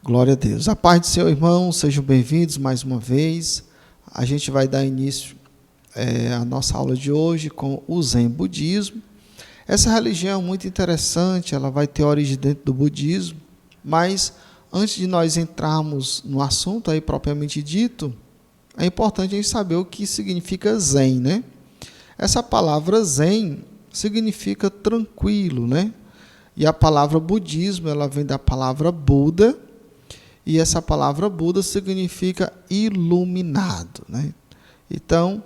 Glória a Deus. A paz do Senhor, irmão, sejam bem-vindos mais uma vez. A gente vai dar início à nossa aula de hoje com o Zen Budismo. Essa religião é muito interessante, ela vai ter origem dentro do budismo, mas antes de nós entrarmos no assunto aí propriamente dito, é importante a gente saber o que significa Zen, né? Essa palavra Zen significa tranquilo, né? E a palavra budismo, ela vem da palavra Buda, e essa palavra Buda significa iluminado, né? Então,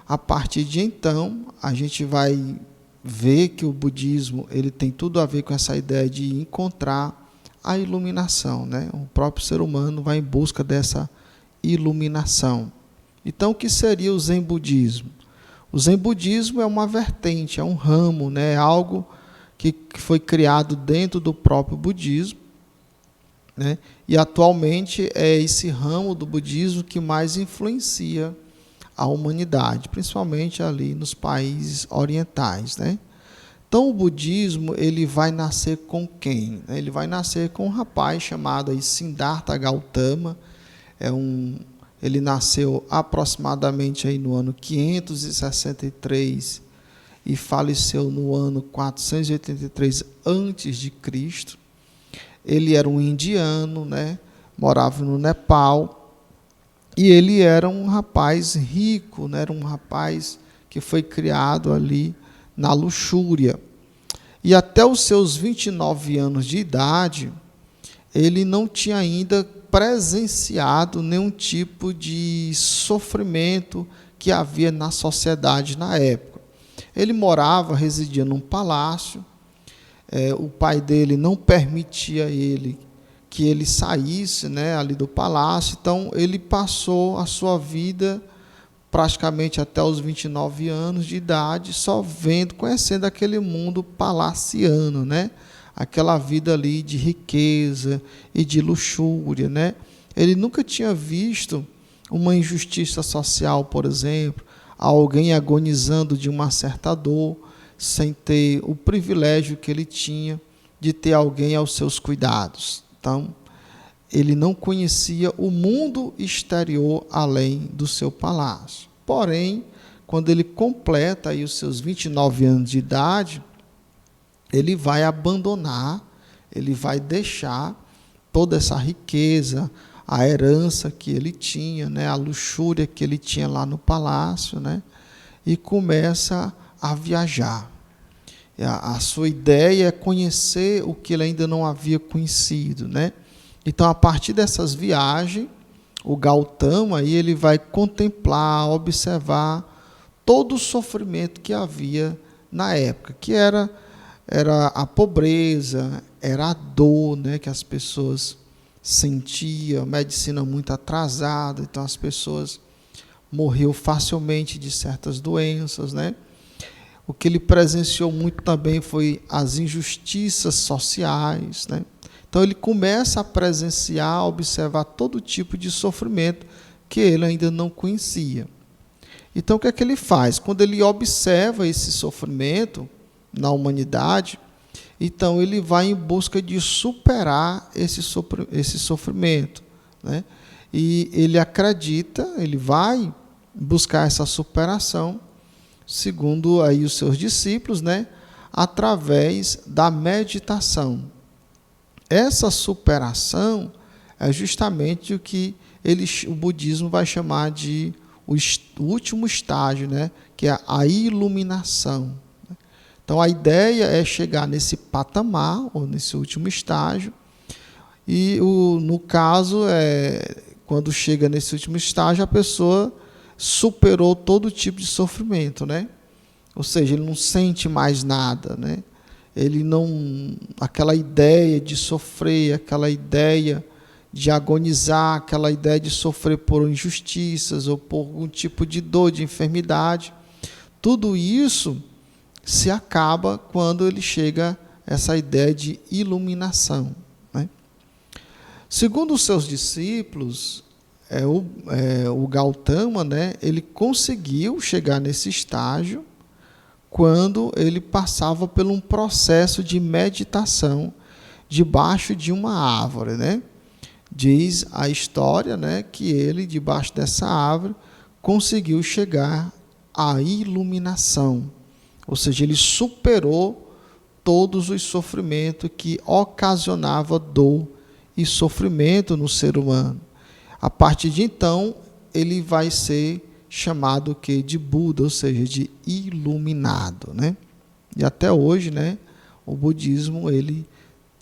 a partir de então, a gente vai ver que o budismo ele tem tudo a ver com essa ideia de encontrar a iluminação, né? O próprio ser humano vai em busca dessa iluminação. Então, o que seria o Zen Budismo? O Zen Budismo é uma vertente, é um ramo, né? É algo que foi criado dentro do próprio budismo, né? E atualmente é esse ramo do budismo que mais influencia a humanidade, principalmente ali nos países orientais, né? Então o budismo ele vai nascer com quem? Ele vai nascer com um rapaz chamado aí Siddhartha Gautama. Ele nasceu aproximadamente aí no ano 563 e faleceu no ano 483 antes de Cristo. Ele era um indiano, né? Morava no Nepal, e ele era um rapaz rico, né? Era um rapaz que foi criado ali na luxúria. E até os seus 29 anos de idade, ele não tinha ainda presenciado nenhum tipo de sofrimento que havia na sociedade na época. Ele residia num palácio. O pai dele não permitia que ele saísse, né, ali do palácio. Então, ele passou a sua vida praticamente até os 29 anos de idade, só conhecendo aquele mundo palaciano, né? Aquela vida ali de riqueza e de luxúria, né? Ele nunca tinha visto uma injustiça social, por exemplo, alguém agonizando de uma certa dor, sem ter o privilégio que ele tinha de ter alguém aos seus cuidados. Então, ele não conhecia o mundo exterior além do seu palácio. Porém, quando ele completa aí os seus 29 anos de idade, ele vai abandonar, ele vai deixar toda essa riqueza, a herança que ele tinha, né, a luxúria que ele tinha lá no palácio, né, e começa a viajar. A sua ideia é conhecer o que ele ainda não havia conhecido, né? Então, a partir dessas viagens, o Gautama aí, ele vai contemplar, observar todo o sofrimento que havia na época, que era a pobreza, era a dor, né, que as pessoas sentiam, a medicina muito atrasada, então as pessoas morriam facilmente de certas doenças, né? O que ele presenciou muito também foi as injustiças sociais, né? Então ele começa a presenciar, a observar todo tipo de sofrimento que ele ainda não conhecia. Então o que é que ele faz? Quando ele observa esse sofrimento na humanidade, então ele vai em busca de superar esse sofrimento, né? E ele acredita, ele vai buscar essa superação, segundo aí os seus discípulos, né, através da meditação. Essa superação é justamente o que o budismo vai chamar de o último estágio, né, que é a iluminação. Então, a ideia é chegar nesse patamar, ou nesse último estágio, e no caso, quando chega nesse último estágio, a pessoa superou todo tipo de sofrimento, né? Ou seja, ele não sente mais nada, né? Ele não, aquela ideia de sofrer, aquela ideia de agonizar, aquela ideia de sofrer por injustiças ou por algum tipo de dor, de enfermidade, tudo isso se acaba quando ele chega a essa ideia de iluminação, né? Segundo os seus discípulos, o Gautama, né, ele conseguiu chegar nesse estágio quando ele passava por um processo de meditação debaixo de uma árvore, né? Diz a história, né, que ele, debaixo dessa árvore, conseguiu chegar à iluminação. Ou seja, ele superou todos os sofrimentos que ocasionavam dor e sofrimento no ser humano. A partir de então, ele vai ser chamado que de Buda, ou seja, de iluminado, né? E até hoje, né, o budismo ele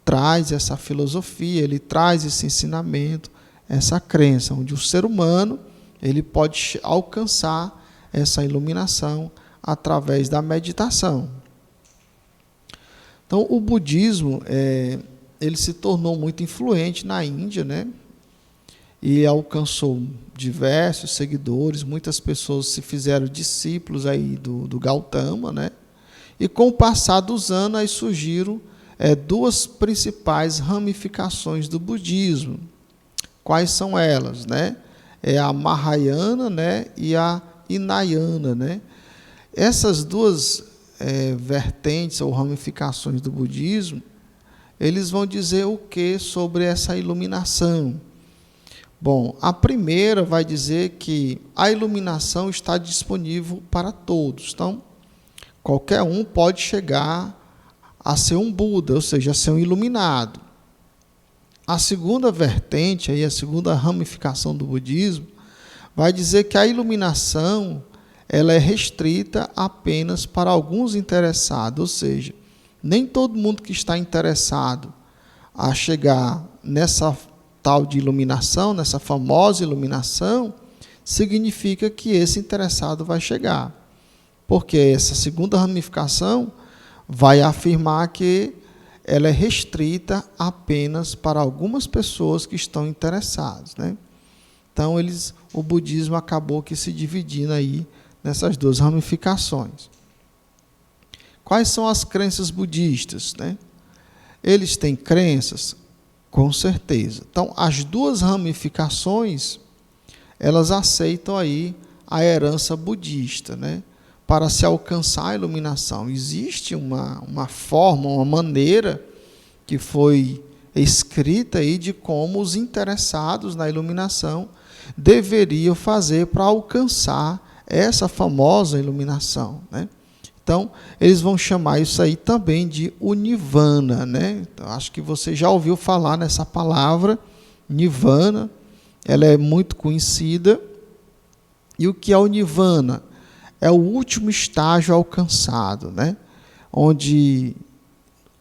traz essa filosofia, ele traz esse ensinamento, essa crença, onde o ser humano ele pode alcançar essa iluminação através da meditação. Então, o budismo ele se tornou muito influente na Índia, né? E alcançou diversos seguidores, muitas pessoas se fizeram discípulos aí do Gautama, né? E com o passar dos anos aí surgiram duas principais ramificações do budismo. Quais são elas, né? É a Mahayana, né, e a Hinayana, né? Essas duas vertentes ou ramificações do budismo, eles vão dizer o que sobre essa iluminação? Bom, a primeira vai dizer que a iluminação está disponível para todos. Então, qualquer um pode chegar a ser um Buda, ou seja, a ser um iluminado. A segunda vertente, aí, a segunda ramificação do budismo, vai dizer que a iluminação ela é restrita apenas para alguns interessados, ou seja, nem todo mundo que está interessado a chegar nessa tal de iluminação, nessa famosa iluminação, significa que esse interessado vai chegar. Porque essa segunda ramificação vai afirmar que ela é restrita apenas para algumas pessoas que estão interessadas, né? Então, o budismo acabou que se dividindo aí nessas duas ramificações. Quais são as crenças budistas, né? Eles têm crenças? Com certeza. Então, as duas ramificações, elas aceitam aí a herança budista, né? Para se alcançar a iluminação. Existe uma forma, uma maneira que foi escrita aí de como os interessados na iluminação deveriam fazer para alcançar essa famosa iluminação, né? Então, eles vão chamar isso aí também de o Nirvana, né? Então, acho que você já ouviu falar nessa palavra, Nirvana. Ela é muito conhecida. E o que é o Nirvana? É o último estágio alcançado, né? Onde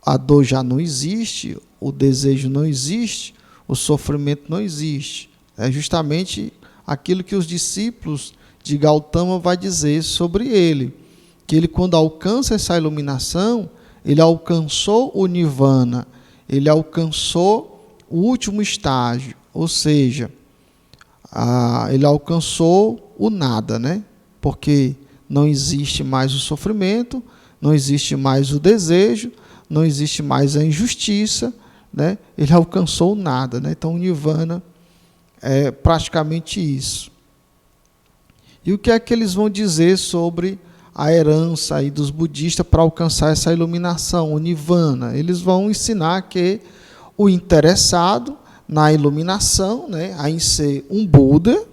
a dor já não existe, o desejo não existe, o sofrimento não existe. É justamente aquilo que os discípulos de Gautama vai dizer sobre ele, que ele, quando alcança essa iluminação, ele alcançou o Nirvana, ele alcançou o último estágio, ou seja, ele alcançou o nada, né? Porque não existe mais o sofrimento, não existe mais o desejo, não existe mais a injustiça, né? Ele alcançou o nada, né? Então, o Nirvana é praticamente isso. E o que é que eles vão dizer sobre a herança aí dos budistas para alcançar essa iluminação, o Nirvana? Eles vão ensinar que o interessado na iluminação, né, em ser um Buda,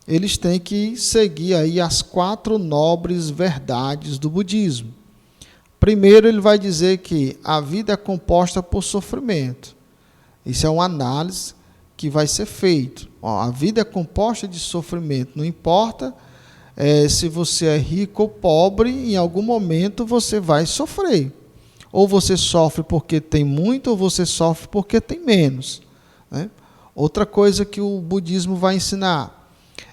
eles têm que seguir aí as 4 nobres verdades do budismo. Primeiro, ele vai dizer que a vida é composta por sofrimento. Isso é uma análise que vai ser feita. A vida é composta de sofrimento. Não importa se você é rico ou pobre, em algum momento você vai sofrer. Ou você sofre porque tem muito, ou você sofre porque tem menos, né? Outra coisa que o budismo vai ensinar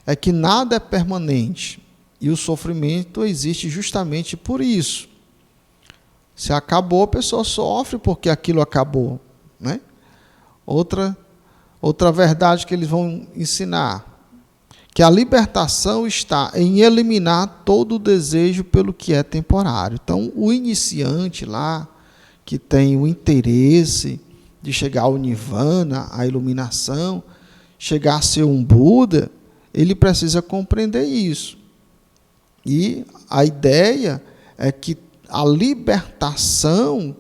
é que nada é permanente. E o sofrimento existe justamente por isso. Se acabou, a pessoa sofre porque aquilo acabou, né? Outra verdade que eles vão ensinar, que a libertação está em eliminar todo o desejo pelo que é temporário. Então, o iniciante lá, que tem o interesse de chegar ao Nirvana, à iluminação, chegar a ser um Buda, ele precisa compreender isso. E a ideia é que a libertação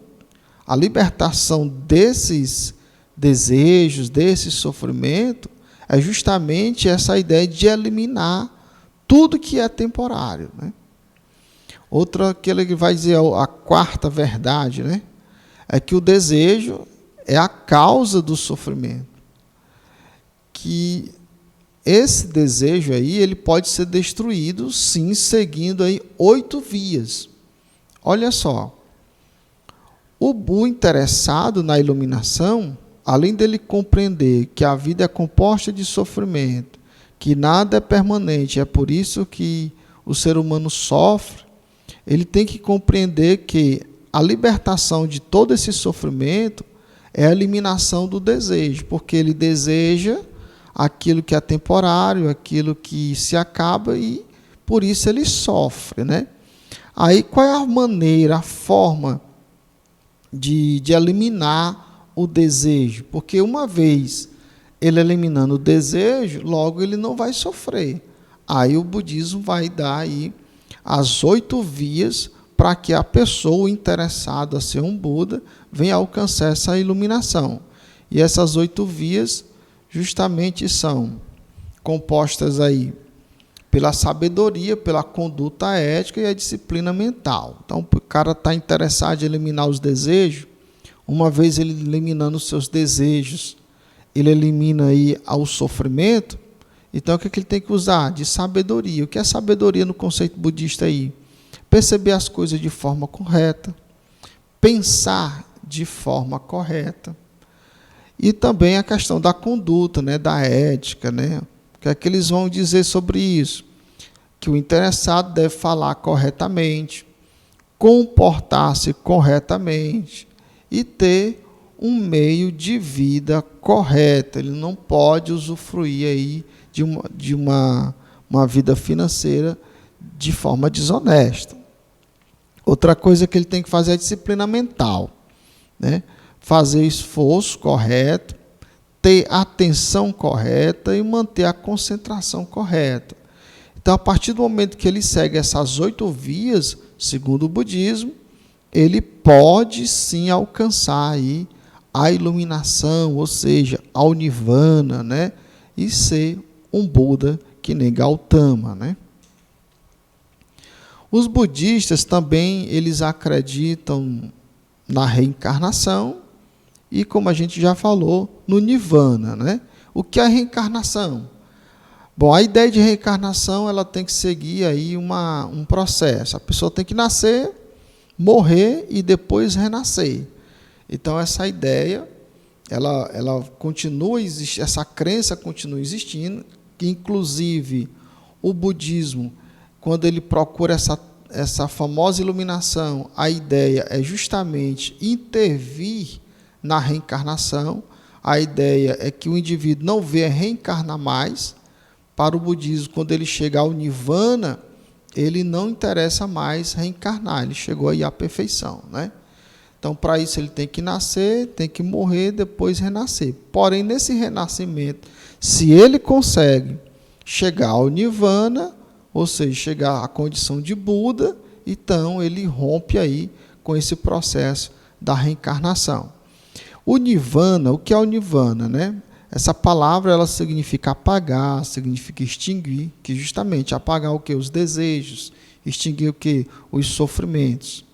desejos, desse sofrimento, é justamente essa ideia de eliminar tudo que é temporário, né? Outra que ele vai dizer, a quarta verdade, né? É que o desejo é a causa do sofrimento. Que esse desejo aí, ele pode ser destruído, sim, seguindo aí 8 vias. Olha só, o interessado na iluminação, além dele compreender que a vida é composta de sofrimento, que nada é permanente, é por isso que o ser humano sofre, ele tem que compreender que a libertação de todo esse sofrimento é a eliminação do desejo, porque ele deseja aquilo que é temporário, aquilo que se acaba e por isso ele sofre, né? Aí qual é a maneira, a forma de eliminar o desejo? Porque uma vez ele eliminando o desejo, logo ele não vai sofrer. Aí o budismo vai dar aí as 8 vias para que a pessoa interessada a ser um Buda venha alcançar essa iluminação. E essas 8 vias justamente são compostas aí pela sabedoria, pela conduta ética e a disciplina mental. Então, o cara está interessado em eliminar os desejos, uma vez ele eliminando os seus desejos, ele elimina aí o sofrimento. Então, o que ele tem que usar? De sabedoria. O que é sabedoria no conceito budista aí? Perceber as coisas de forma correta, pensar de forma correta, e também a questão da conduta, né, da ética, né? O que é que eles vão dizer sobre isso? Que o interessado deve falar corretamente, comportar-se corretamente e ter um meio de vida correto. Ele não pode usufruir aí de uma vida financeira de forma desonesta. Outra coisa que ele tem que fazer é a disciplina mental, né? Fazer o esforço correto, ter a atenção correta e manter a concentração correta. Então, a partir do momento que ele segue essas 8 vias, segundo o budismo, ele pode sim alcançar aí a iluminação, ou seja, ao nirvana, né? E ser um Buda que nem Gautama, né? Os budistas também, eles acreditam na reencarnação e, como a gente já falou, no nirvana, né? O que é a reencarnação? Bom, a ideia de reencarnação, ela tem que seguir aí um processo. A pessoa tem que nascer, morrer e depois renascer. Então, essa ideia, ela continua existindo, essa crença continua existindo, que inclusive o budismo, quando ele procura essa famosa iluminação, a ideia é justamente intervir na reencarnação. A ideia é que o indivíduo não venha reencarnar mais. Para o budismo, quando ele chega ao nirvana, ele não interessa mais reencarnar, ele chegou aí à perfeição, né? Então, para isso, ele tem que nascer, tem que morrer, depois renascer. Porém, nesse renascimento, se ele consegue chegar ao nirvana, ou seja, chegar à condição de Buda, então ele rompe aí com esse processo da reencarnação. O nirvana, o que é o nirvana, né? Essa palavra, ela significa apagar, significa extinguir, que justamente apagar o que? Os desejos, extinguir o que? Os sofrimentos.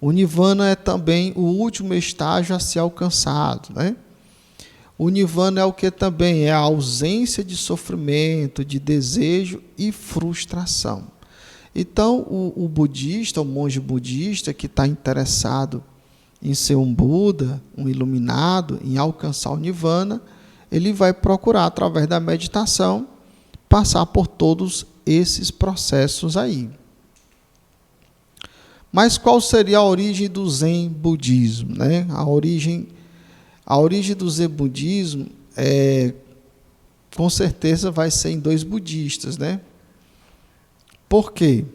O nirvana é também o último estágio a ser alcançado, né? O nirvana é o que também? É a ausência de sofrimento, de desejo e frustração. Então, o budista, o monge budista que está interessado em ser um Buda, um iluminado, em alcançar o nirvana, ele vai procurar, através da meditação, passar por todos esses processos aí. Mas qual seria a origem do Zen budismo, né? A origem do Zen budismo com certeza vai ser em 2 budistas, né? Por quê?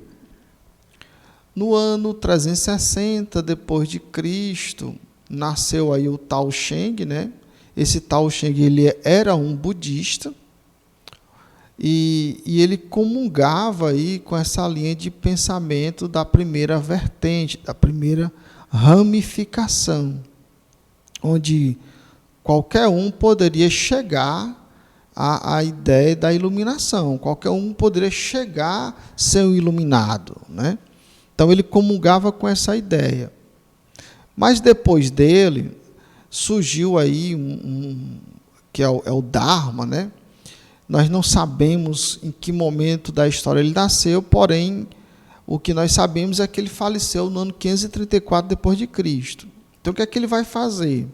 No ano 360 depois de Cristo, nasceu aí o Tao Cheng, né? Esse Tao Cheng, ele era um budista e ele comungava aí com essa linha de pensamento da primeira vertente, da primeira ramificação, onde qualquer um poderia chegar à ideia da iluminação, qualquer um poderia chegar a ser um iluminado, né? Então ele comungava com essa ideia. Mas depois dele surgiu aí que é o Dharma, né? Nós não sabemos em que momento da história ele nasceu, porém o que nós sabemos é que ele faleceu no ano 534 depois de Cristo. Então o que é que ele vai fazer?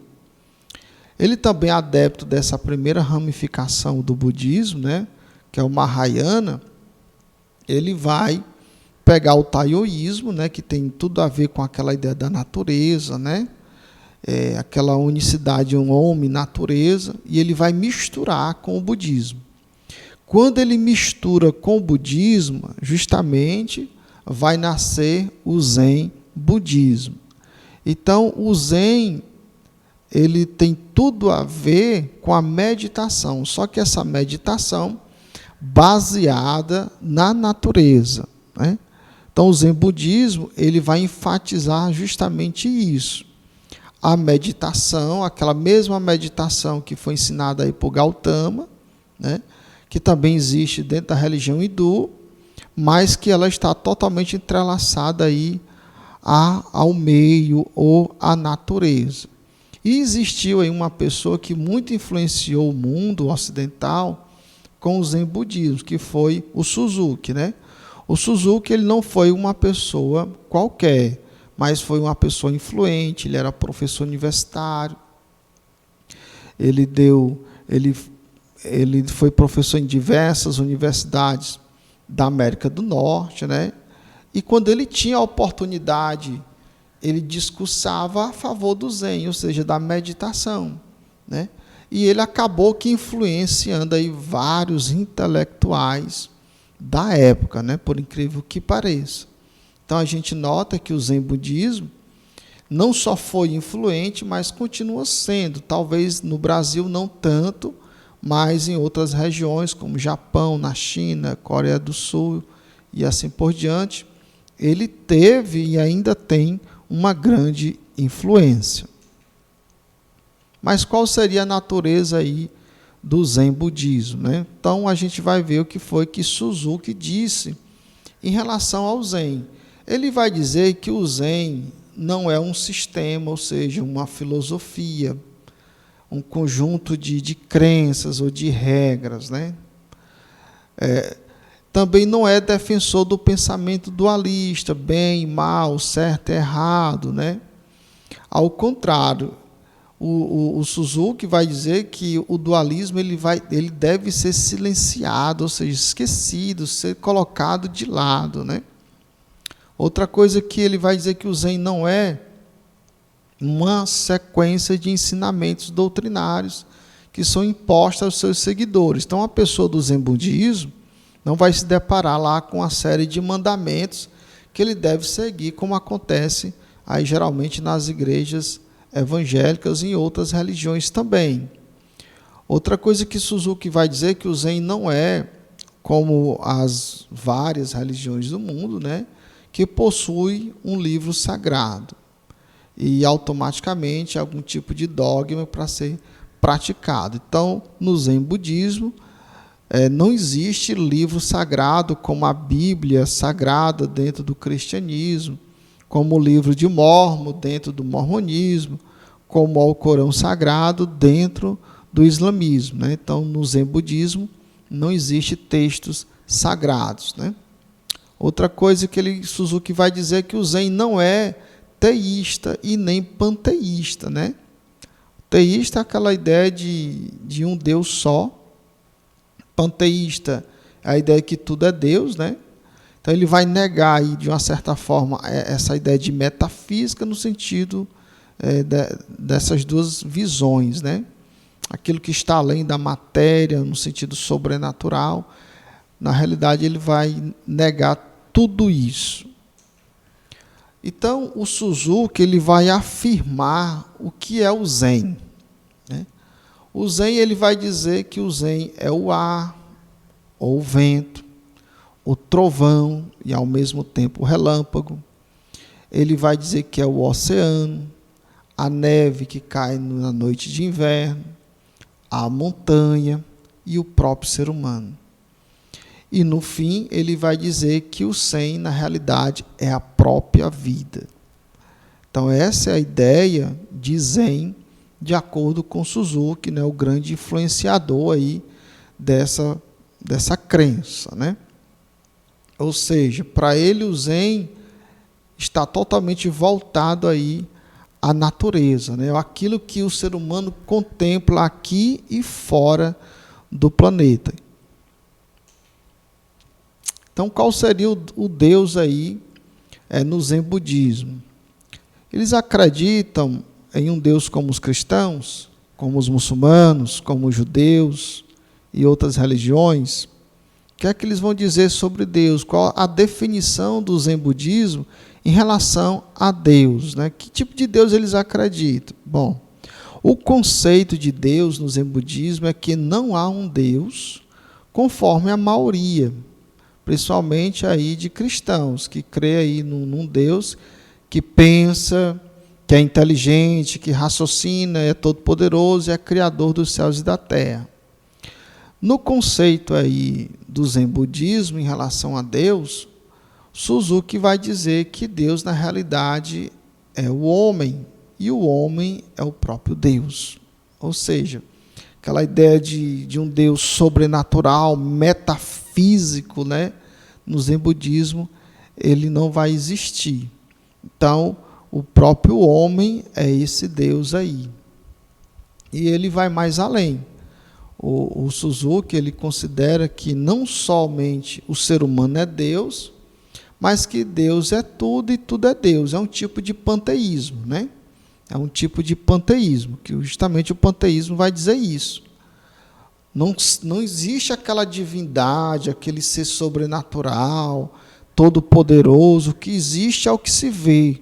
Ele também é adepto dessa primeira ramificação do budismo, né, que é o Mahayana. Ele vai pegar o taoísmo, né, que tem tudo a ver com aquela ideia da natureza, né, aquela unicidade homem-natureza, e ele vai misturar com o budismo. Quando ele mistura com o budismo, justamente vai nascer o Zen budismo. Então, o Zen, ele tem tudo a ver com a meditação, só que essa meditação baseada na natureza, né? Então, o Zen budismo, ele vai enfatizar justamente isso. A meditação, aquela mesma meditação que foi ensinada aí por Gautama, né? Que também existe dentro da religião hindu, mas que ela está totalmente entrelaçada aí ao meio ou à natureza. E existiu aí uma pessoa que muito influenciou o mundo ocidental com o Zen budismo, que foi o Suzuki, né? O Suzuki, ele não foi uma pessoa qualquer, mas foi uma pessoa influente, ele era professor universitário, ele foi professor em diversas universidades da América do Norte, né? E quando ele tinha a oportunidade, ele discursava a favor do Zen, ou seja, da meditação, né? E ele acabou que influenciando aí vários intelectuais da época, né? Por incrível que pareça. Então a gente nota que o Zen budismo não só foi influente, mas continua sendo, talvez no Brasil não tanto, mas em outras regiões, como Japão, na China, Coreia do Sul e assim por diante, ele teve e ainda tem uma grande influência. Mas qual seria a natureza aí do Zen budismo, né? Então a gente vai ver o que foi que Suzuki disse em relação ao Zen. Ele vai dizer que o Zen não é um sistema, ou seja, uma filosofia, um conjunto de crenças ou de regras, né? Também não é defensor do pensamento dualista, bem e mal, certo e errado, né? Ao contrário, o Suzuki vai dizer que o dualismo ele deve ser silenciado, ou seja, esquecido, ser colocado de lado, né? Outra coisa que ele vai dizer que o Zen não é uma sequência de ensinamentos doutrinários que são impostos aos seus seguidores. Então, a pessoa do Zen budismo não vai se deparar lá com uma série de mandamentos que ele deve seguir, como acontece aí geralmente nas igrejas evangélicas e em outras religiões também. Outra coisa que Suzuki vai dizer que o Zen não é como as várias religiões do mundo, né, que possui um livro sagrado e automaticamente algum tipo de dogma para ser praticado. Então, no Zen budismo, não existe livro sagrado como a Bíblia sagrada dentro do cristianismo, como o livro de Mórmon dentro do mormonismo, como o Corão sagrado dentro do islamismo, né? Então, no Zen budismo, não existe textos sagrados, né? Outra coisa que Suzuki vai dizer é que o Zen não é teísta e nem panteísta, né? Teísta é aquela ideia de um Deus só. Panteísta é a ideia que tudo é Deus, né? Então ele vai negar aí, de uma certa forma, essa ideia de metafísica no sentido dessas duas visões, né? Aquilo que está além da matéria, no sentido sobrenatural, na realidade ele vai negar tudo isso. Então o Suzuki ele vai afirmar o que é o Zen, né? O Zen ele vai dizer que o Zen é o ar, ou o vento, o trovão e ao mesmo tempo o relâmpago. Ele vai dizer que é o oceano, a neve que cai na noite de inverno, a montanha e o próprio ser humano. E no fim ele vai dizer que o Zen, na realidade, é a própria vida. Então essa é a ideia de Zen, de acordo com Suzuki, né, o grande influenciador aí dessa crença, né? Ou seja, para ele o Zen está totalmente voltado aí à natureza, né? Aquilo que o ser humano contempla aqui e fora do planeta. Então, qual seria o Deus aí no Zen budismo? Eles acreditam em um Deus como os cristãos, como os muçulmanos, como os judeus e outras religiões. O que é que eles vão dizer sobre Deus? Qual a definição do Zen budismo em relação a Deus, né? Que tipo de Deus eles acreditam? Bom, o conceito de Deus no Zen budismo é que não há um Deus conforme a maioria, principalmente aí de cristãos, que crê aí num Deus que pensa, que é inteligente, que raciocina, é todo-poderoso e é criador dos céus e da terra. No conceito aí do Zen budismo em relação a Deus, Suzuki vai dizer que Deus, na realidade, é o homem, e o homem é o próprio Deus. Ou seja, aquela ideia de um Deus sobrenatural, metafísico, né? No Zen budismo, ele não vai existir. Então, o próprio homem é esse Deus aí. E ele vai mais além. O Suzuki, ele considera que não somente o ser humano é Deus, mas que Deus é tudo e tudo é Deus. É um tipo de panteísmo, né? É um tipo de panteísmo, que justamente o panteísmo vai dizer isso. Não existe aquela divindade, aquele ser sobrenatural, todo-poderoso, o que existe é o que se vê.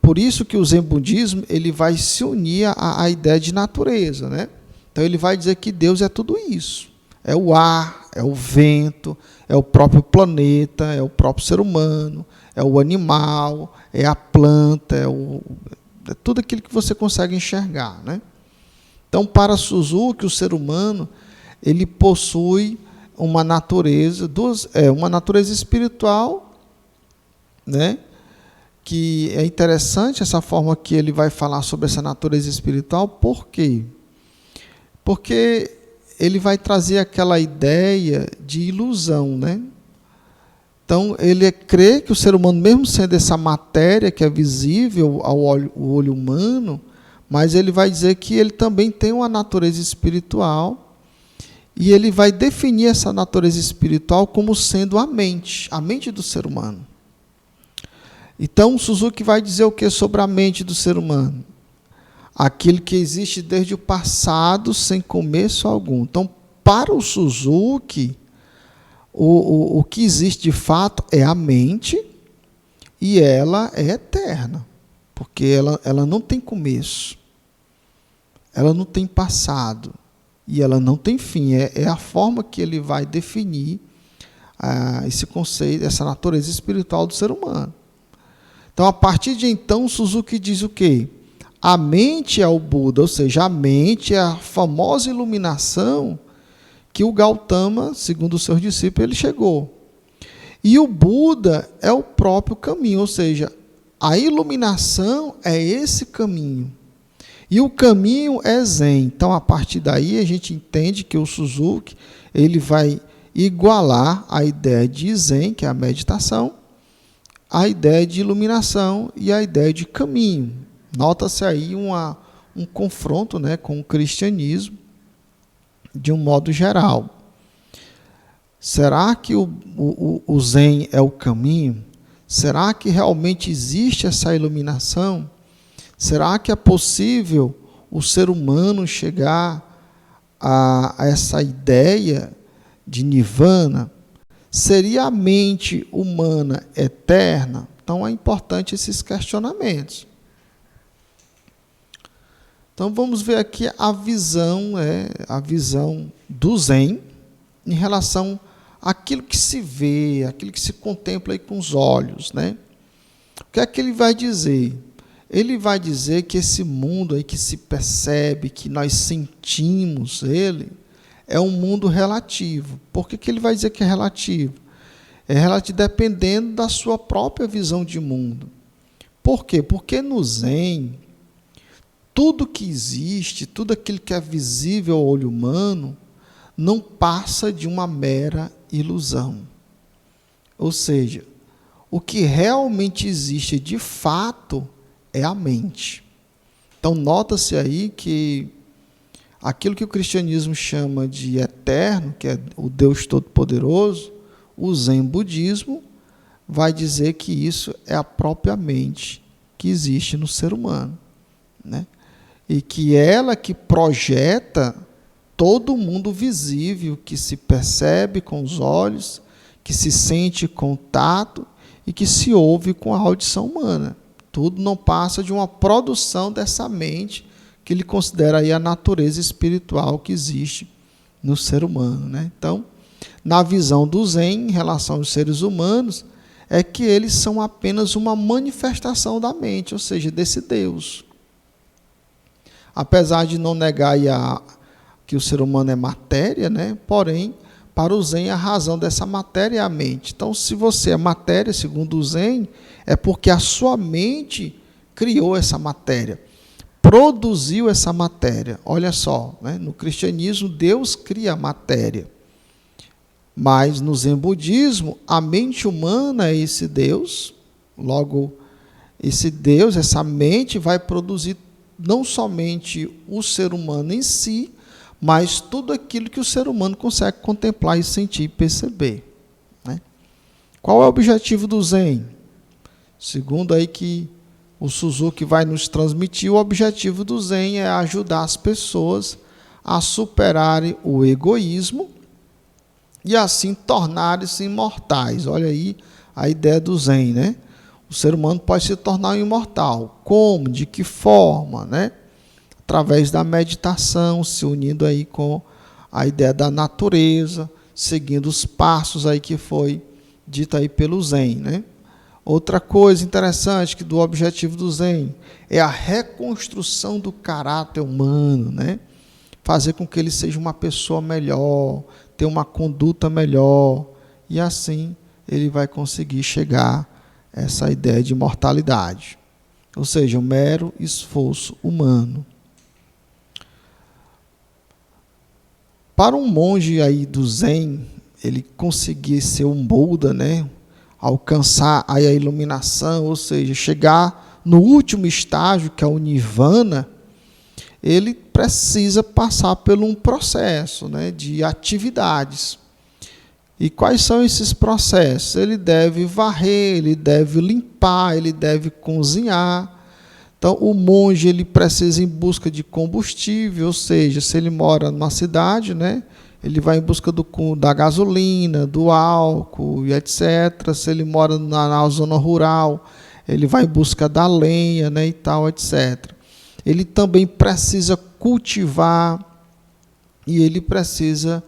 Por isso que o Zen budismo ele vai se unir à ideia de natureza, né? Então ele vai dizer que Deus é tudo isso. É o ar, é o vento, é o próprio planeta, é o próprio ser humano, é o animal, é a planta, é tudo aquilo que você consegue enxergar, né? Então, para Suzuki, o ser humano ele possui uma natureza, uma natureza espiritual, né? Que é interessante essa forma que ele vai falar sobre essa natureza espiritual. Por quê? Porque ele vai trazer aquela ideia de ilusão, né? Então, ele crê que o ser humano, mesmo sendo essa matéria que é visível ao olho humano, mas ele vai dizer que ele também tem uma natureza espiritual, e ele vai definir essa natureza espiritual como sendo a mente do ser humano. Então, Suzuki vai dizer o que sobre a mente do ser humano? Aquilo que existe desde o passado, sem começo algum. Então, para o Suzuki, o que existe de fato é a mente, e ela é eterna, porque ela não tem começo, ela não tem passado, e ela não tem fim. É a forma que ele vai definir esse conceito, essa natureza espiritual do ser humano. Então, a partir de então, Suzuki diz o quê? A mente é o Buda, ou seja, a mente é a famosa iluminação que o Gautama, segundo os seus discípulos, ele chegou. E o Buda é o próprio caminho, ou seja, a iluminação é esse caminho. E o caminho é Zen. Então, a partir daí, a gente entende que o Suzuki ele vai igualar a ideia de Zen, que é a meditação, a ideia de iluminação e a ideia de caminho. Nota-se aí um confronto, né, com o cristianismo de um modo geral. Será que o Zen é o caminho? Será que realmente existe essa iluminação? Será que é possível o ser humano chegar a essa ideia de nirvana? Seria a mente humana eterna? Então, é importante esses questionamentos. Então, vamos ver aqui a visão do Zen em relação àquilo que se vê, aquilo que se contempla aí com os olhos, né? O que é que ele vai dizer? ele vai dizer que esse mundo aí que se percebe, que nós sentimos ele, é um mundo relativo. Por que ele vai dizer que é relativo? É relativo dependendo da sua própria visão de mundo. Por quê? Porque no Zen, tudo que existe, tudo aquilo que é visível ao olho humano, não passa de uma mera ilusão. Ou seja, o que realmente existe de fato é a mente. Então, nota-se aí que aquilo que o cristianismo chama de eterno, que é o Deus Todo-Poderoso, o Zen Budismo vai dizer que isso é a própria mente que existe no ser humano, né? E que ela que projeta todo o mundo visível, que se percebe com os olhos, que se sente com o tato e que se ouve com a audição humana. Tudo não passa de uma produção dessa mente que ele considera aí a natureza espiritual que existe no ser humano, né? Então, na visão do Zen, em relação aos seres humanos, é que eles são apenas uma manifestação da mente, ou seja, desse Deus. Apesar de não negar que o ser humano é matéria, né? Porém, para o Zen, a razão dessa matéria é a mente. Então, se você é matéria, segundo o Zen, é porque a sua mente criou essa matéria, produziu essa matéria. Olha só, né? No cristianismo, Deus cria a matéria. Mas no Zen Budismo, a mente humana é esse Deus. Logo, esse Deus, essa mente, vai produzir não somente o ser humano em si, mas tudo aquilo que o ser humano consegue contemplar e sentir e perceber, né? Qual é o objetivo do Zen? Segundo aí que o Suzuki vai nos transmitir, o objetivo do Zen é ajudar as pessoas a superarem o egoísmo e assim tornarem-se imortais. Olha aí a ideia do Zen, né? O ser humano pode se tornar um imortal. Como? De que forma, né? Através da meditação, se unindo aí com a ideia da natureza, seguindo os passos aí que foi dito aí pelo Zen, né? Outra coisa interessante que do objetivo do Zen é a reconstrução do caráter humano, né? Fazer com que ele seja uma pessoa melhor, ter uma conduta melhor, e assim ele vai conseguir chegar a essa ideia de imortalidade. Ou seja, um mero esforço humano. Para um monge aí do Zen, ele conseguir ser um Buda, né? Alcançar aí a iluminação, ou seja, chegar no último estágio, que é o Nirvana, ele precisa passar por um processo, né, de atividades. E quais são esses processos? Ele deve varrer, ele deve limpar, ele deve cozinhar. Então, o monge ele precisa ir em busca de combustível, ou seja, se ele mora numa cidade, né, ele vai em busca da gasolina, do álcool e etc. Se ele mora na zona rural, ele vai em busca da lenha, né, e tal, etc. Ele também precisa cultivar e ele precisa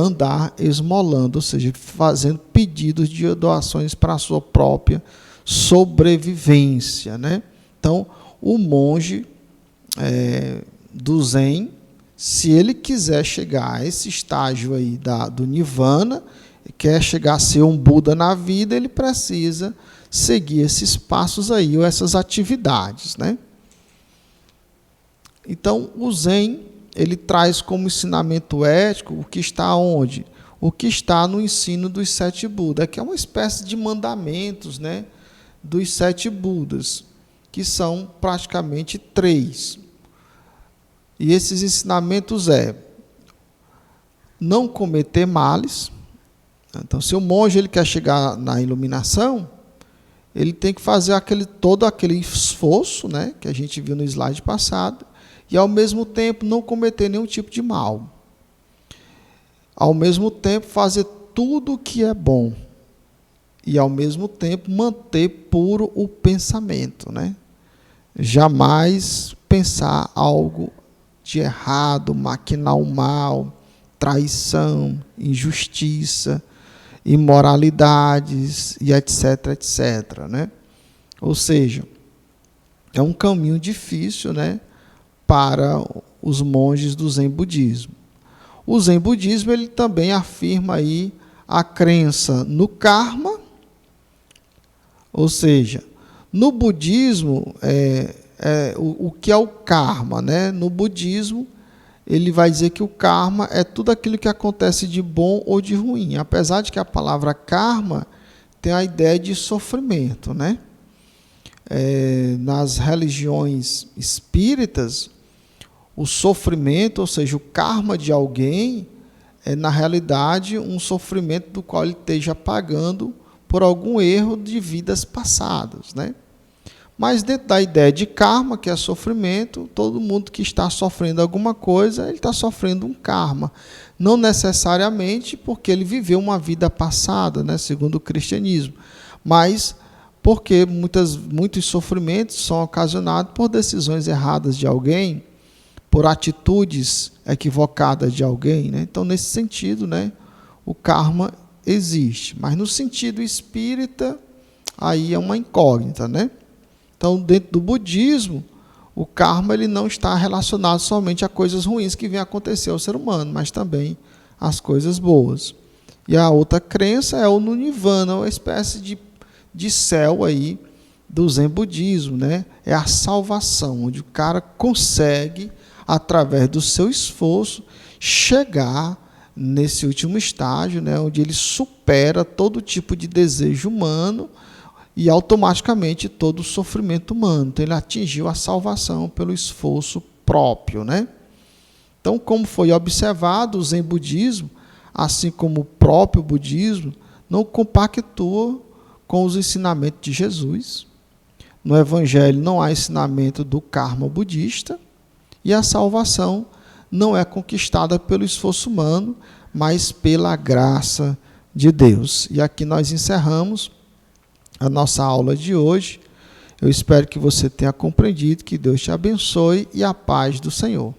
andar esmolando, ou seja, fazendo pedidos de doações para a sua própria sobrevivência, né? Então, o monge do Zen, se ele quiser chegar a esse estágio aí do Nirvana, quer chegar a ser um Buda na vida, ele precisa seguir esses passos aí, ou essas atividades, né? Então, o Zen, ele traz como ensinamento ético o que está onde? O que está no ensino dos 7 Budas, que é uma espécie de mandamentos, né, dos 7 Budas, que são praticamente 3. E esses ensinamentos não cometer males. Então, se o monge ele quer chegar na iluminação, ele tem que fazer todo aquele esforço, né, que a gente viu no slide passado, e ao mesmo tempo não cometer nenhum tipo de mal. Ao mesmo tempo fazer tudo o que é bom. E ao mesmo tempo manter puro o pensamento, né? Jamais pensar algo de errado, maquinar o mal, traição, injustiça, imoralidades e etc, etc, né? Ou seja, é um caminho difícil, né, para os monges do Zen budismo. O Zen budismo ele também afirma aí a crença no karma, ou seja, no budismo, o que é o karma, né? No budismo, ele vai dizer que o karma é tudo aquilo que acontece de bom ou de ruim, apesar de que a palavra karma tem a ideia de sofrimento, né? Nas religiões espíritas, o sofrimento, ou seja, o karma de alguém, é na realidade um sofrimento do qual ele esteja pagando por algum erro de vidas passadas, né? Mas dentro da ideia de karma, que é sofrimento, todo mundo que está sofrendo alguma coisa, ele está sofrendo um karma. Não necessariamente porque ele viveu uma vida passada, né, segundo o cristianismo, mas porque muitos sofrimentos são ocasionados por decisões erradas de alguém, por atitudes equivocadas de alguém, né? Então, nesse sentido, né, o karma existe. Mas no sentido espírita, aí é uma incógnita, né? Então, dentro do budismo, o karma ele não está relacionado somente a coisas ruins que vêm acontecer ao ser humano, mas também às coisas boas. E a outra crença é o no nirvana, uma espécie de céu aí do Zen budismo, né? É a salvação, onde o cara consegue, através do seu esforço, chegar nesse último estágio, né? Onde ele supera todo tipo de desejo humano e automaticamente todo o sofrimento humano. Então ele atingiu a salvação pelo esforço próprio, né? Então, como foi observado, o Zen budismo, assim como o próprio budismo, não compactua com os ensinamentos de Jesus. No Evangelho não há ensinamento do karma budista e a salvação não é conquistada pelo esforço humano, mas pela graça de Deus. E aqui nós encerramos a nossa aula de hoje. Eu espero que você tenha compreendido, que Deus te abençoe e a paz do Senhor.